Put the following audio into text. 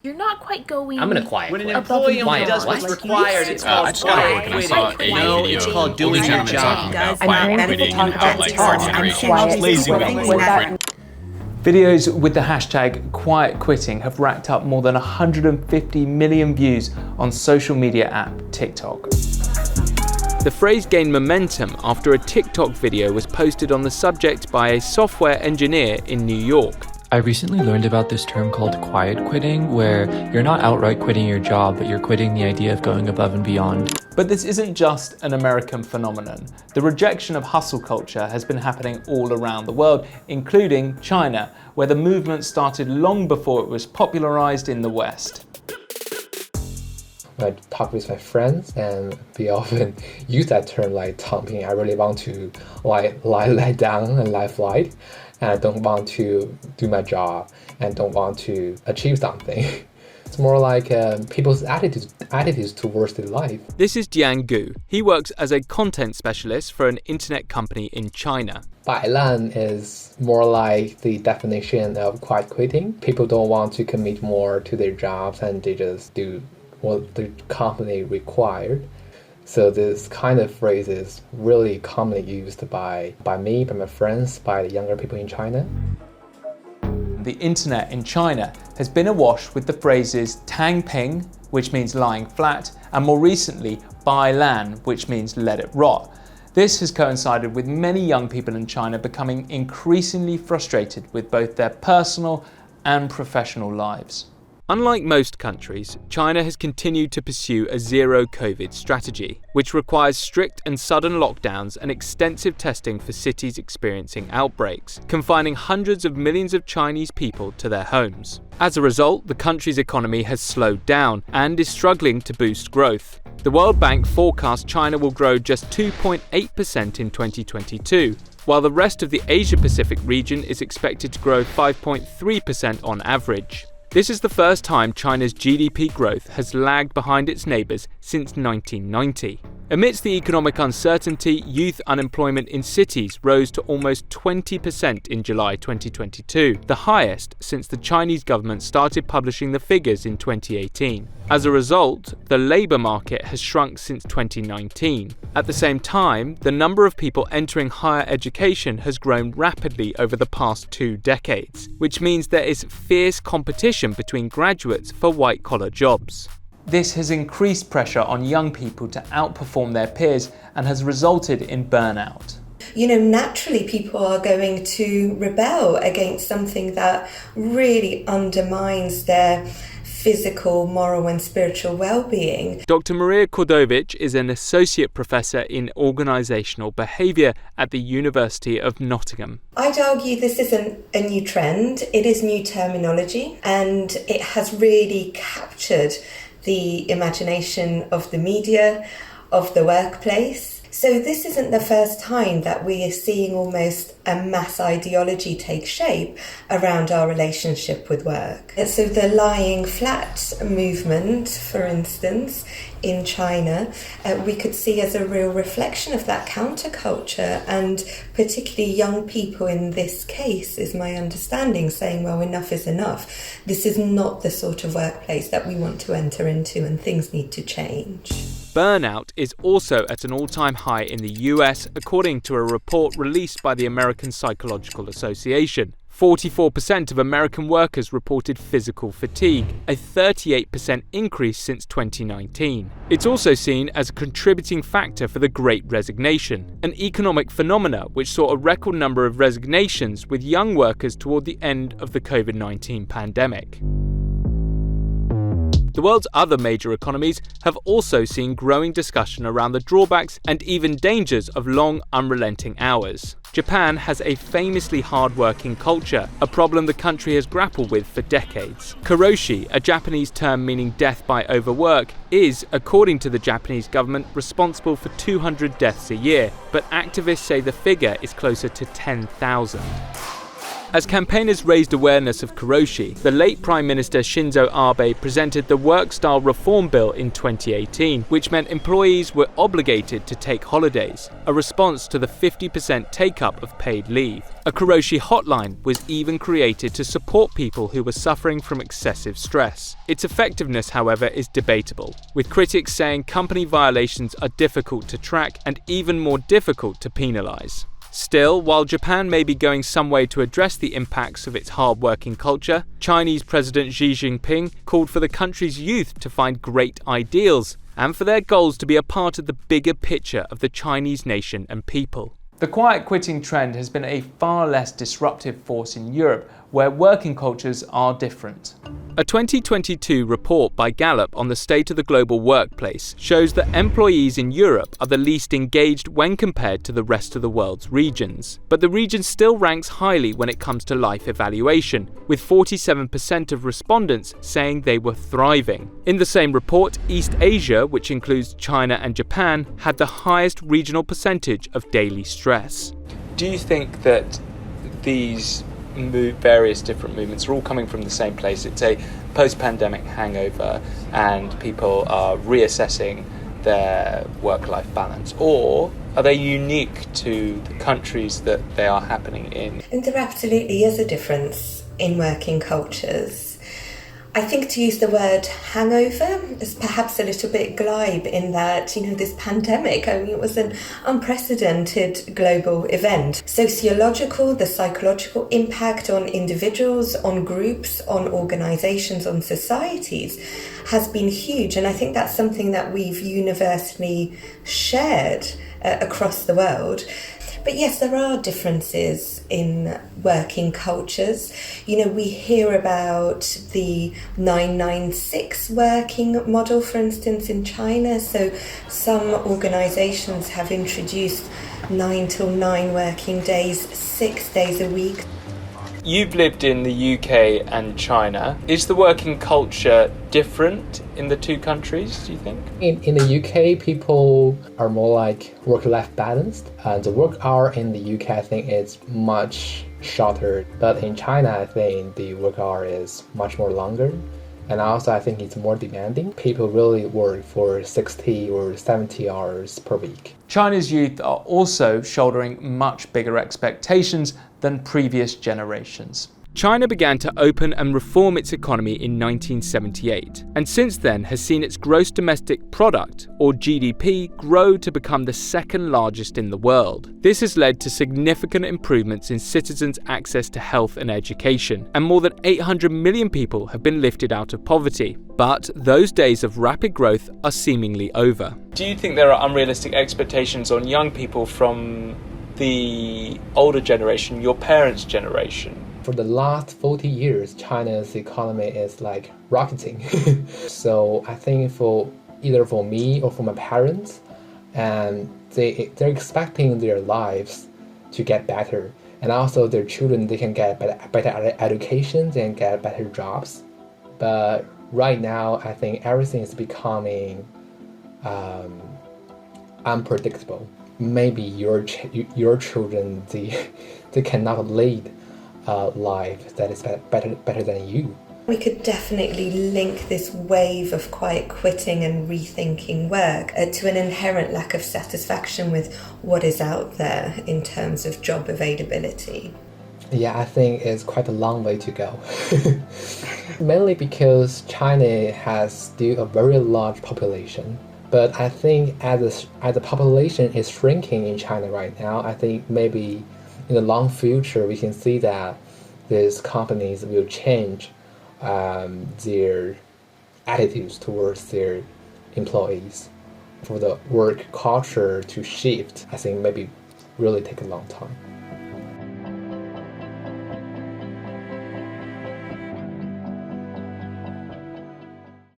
You're not quite going. I'm gonna quiet. When an quit. employee only does What? what's required, it's called quiet quitting. No, it's called doing your job. Videos with the hashtag quiet quitting have racked up more than 150 million views on social media app TikTok. The phrase gained momentum after a TikTok video was posted on the subject by a software engineer in New York. I recently learned about this term called quiet quitting, where you're not outright quitting your job, but you're quitting the idea of going above and beyond. But this isn't just an American phenomenon. The rejection of hustle culture has been happening all around the world, including China, where the movement started long before it was popularized in the West. I talk with my friends, and we often use that term like dumping. I really want to lie down and lie flat, and I don't want to do my job and don't want to achieve something. It's more like people's attitudes towards their life. This is Dian Gu. He works as a content specialist for an internet company in China. Bailan is more like the definition of quiet quitting. People don't want to commit more to their jobs and they just do what the company required. So this kind of phrase is really commonly used by me, by my friends, by the younger people in China. The internet in China has been awash with the phrases tang, which means lying flat, and more recently, bailan, which means let it rot. This has coincided with many young people in China becoming increasingly frustrated with both their personal and professional lives. Unlike most countries, China has continued to pursue a zero-COVID strategy, which requires strict and sudden lockdowns and extensive testing for cities experiencing outbreaks, confining hundreds of millions of Chinese people to their homes. As a result, the country's economy has slowed down and is struggling to boost growth. The World Bank forecasts China will grow just 2.8% in 2022, while the rest of the Asia-Pacific region is expected to grow 5.3% on average. This is the first time China's GDP growth has lagged behind its neighbours since 1990. Amidst the economic uncertainty, youth unemployment in cities rose to almost 20% in July 2022, the highest since the Chinese government started publishing the figures in 2018. As a result, the labour market has shrunk since 2019. At the same time, the number of people entering higher education has grown rapidly over the past 2 decades, which means there is fierce competition between graduates for white-collar jobs. This has increased pressure on young people to outperform their peers and has resulted in burnout. Naturally people are going to rebel against something that really undermines their physical, moral and spiritual well-being. Dr. Maria Kordovich is an associate professor in organisational behaviour at the University of Nottingham. I'd argue this isn't a new trend, it is new terminology, and it has really captured the imagination of the media, of the workplace. So this isn't the first time that we are seeing almost a mass ideology take shape around our relationship with work. So the lying flat movement, for instance, in China, we could see as a real reflection of that counterculture, and particularly young people in this case, is my understanding, saying, well, enough is enough. This is not the sort of workplace that we want to enter into and things need to change. Burnout is also at an all-time high in the US, according to a report released by the American Psychological Association. 44% of American workers reported physical fatigue, a 38% increase since 2019. It's also seen as a contributing factor for the Great Resignation, an economic phenomena which saw a record number of resignations with young workers toward the end of the COVID-19 pandemic. The world's other major economies have also seen growing discussion around the drawbacks and even dangers of long, unrelenting hours. Japan has a famously hard-working culture, a problem the country has grappled with for decades. Karoshi, a Japanese term meaning death by overwork, is, according to the Japanese government, responsible for 200 deaths a year, but activists say the figure is closer to 10,000. As campaigners raised awareness of karoshi, the late Prime Minister Shinzo Abe presented the Work-Style Reform Bill in 2018, which meant employees were obligated to take holidays, a response to the 50% take-up of paid leave. A karoshi hotline was even created to support people who were suffering from excessive stress. Its effectiveness, however, is debatable, with critics saying company violations are difficult to track and even more difficult to penalise. Still, while Japan may be going some way to address the impacts of its hard-working culture, Chinese President Xi Jinping called for the country's youth to find great ideals and for their goals to be a part of the bigger picture of the Chinese nation and people. The quiet quitting trend has been a far less disruptive force in Europe, where working cultures are different. A 2022 report by Gallup on the state of the global workplace shows that employees in Europe are the least engaged when compared to the rest of the world's regions. But the region still ranks highly when it comes to life evaluation, with 47% of respondents saying they were thriving. In the same report, East Asia, which includes China and Japan, had the highest regional percentage of daily stress. Do you think that these various different movements are all coming from the same place? It's a post-pandemic hangover and people are reassessing their work-life balance, or are they unique to the countries that they are happening in? And there absolutely is a difference in working cultures. I think to use the word hangover is perhaps a little bit glib in that, this pandemic, it was an unprecedented global event. The psychological impact on individuals, on groups, on organisations, on societies has been huge. And I think that's something that we've universally shared across the world. But yes, there are differences in working cultures. We hear about the 996 working model, for instance, in China. So some organisations have introduced 9 till 9 working days, 6 days a week. You've lived in the UK and China. Is the working culture different in the two countries, do you think? In the UK, people are more like work-life balanced. And the work hour in the UK, I think, is much shorter. But in China, I think the work hour is much more longer. And also, I think it's more demanding. People really work for 60 or 70 hours per week. China's youth are also shouldering much bigger expectations than previous generations. China began to open and reform its economy in 1978, and since then has seen its gross domestic product, or GDP, grow to become the second largest in the world. This has led to significant improvements in citizens' access to health and education, and more than 800 million people have been lifted out of poverty. But those days of rapid growth are seemingly over. Do you think there are unrealistic expectations on young people from the older generation, your parents' generation? For the last 40 years, China's economy is like rocketing. So I think for either for me or for my parents, and they're expecting their lives to get better. And also their children, they can get better education and get better jobs. But right now, I think everything is becoming unpredictable. Maybe your children, they cannot lead life that is better than you. We could definitely link this wave of quiet quitting and rethinking work to an inherent lack of satisfaction with what is out there in terms of job availability. Yeah, I think it's quite a long way to go. Mainly because China has still a very large population. But I think as the population is shrinking in China right now, I think maybe in the long future, we can see that these companies will change their attitudes towards their employees. For the work culture to shift, I think maybe really take a long time.